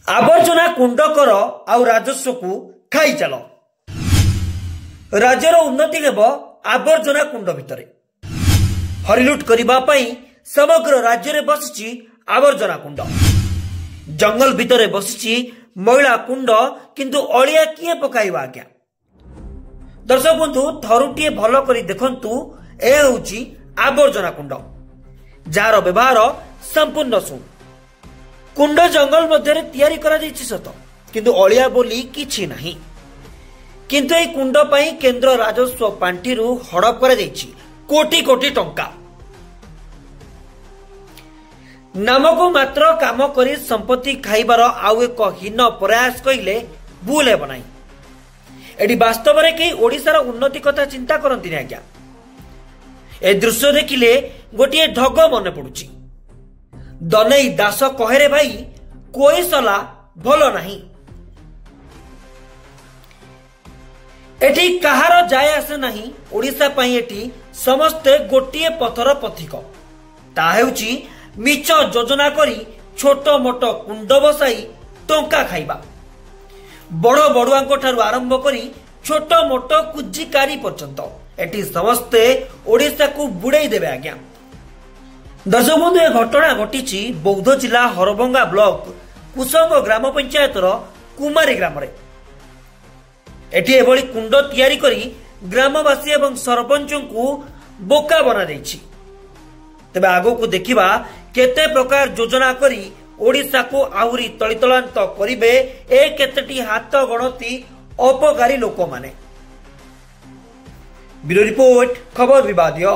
आवर्जना कुंड कर आउ राजस्व को खाई चल। राज्यर उन्नति हेब आवर्जना कुंड भितर। हरिलुट करने समग्र राज्य में बसी आवर्जना कुंड। जंगल भितर बसी मैला कुंड किंतु अलिया किए पकाइबा आज्ञा। दर्शक बंधु थरुटिए भल करी देखंतु ए होची आवर्जना कुंड जार व्यवहार संपूर्ण शून्य। कुंड जंगल मध्य तैयारी करा जायछि सत किंतु अलिया बोली किछि नाही। किंतु ए कुंड पई केंद्र राजस्व पांठिरु हड़प करा जायछि कोटी कोटी टंका। नामको मात्र काम करी संपत्ति खाइबार आउ एक हीन प्रयास कइले भूल हेब नाही। एडी वास्तव में कई ओडिशार उन्नति कथा चिंता करंती नै आज्ञा। ए दृश्य देखिले गोटिए ढग मन पड़ुछि। दनई दास कहेरे भाई कोई सला भलो नहीं। एठी कहार जाय आसे नहीं। ओडिशा पई एठी समस्ते गोटिए पथर पथिक। ता हेउछि मिछ योजना करी छोट मोट कुंड बसाई टंका खाइबा। बड़ बड़ुआंको ठारू आरंभ करी छोट मोट कुजिकारी पर्यंत एठी समस्ते ओडिशा को बुड़ाई देबे आज्ञा। दर्शक बंधु ए घटना घटी बौद्ध जिला हरभंगा ब्लॉक कुसंग ग्राम पंचायतर कुमारी ग्राम रे। एठी एभली कुंड तैयारी करी ग्रामवासी एवं सरपंच को बोका बना देछि। तबे आगो को देखिबा केते प्रकार योजना करी ओडिशा को आहुरी तलितलांत करिवे ए केतेटी हाथ गणती अपकारी लोक माने। ब्यूरो रिपोर्ट खबर विवादियो।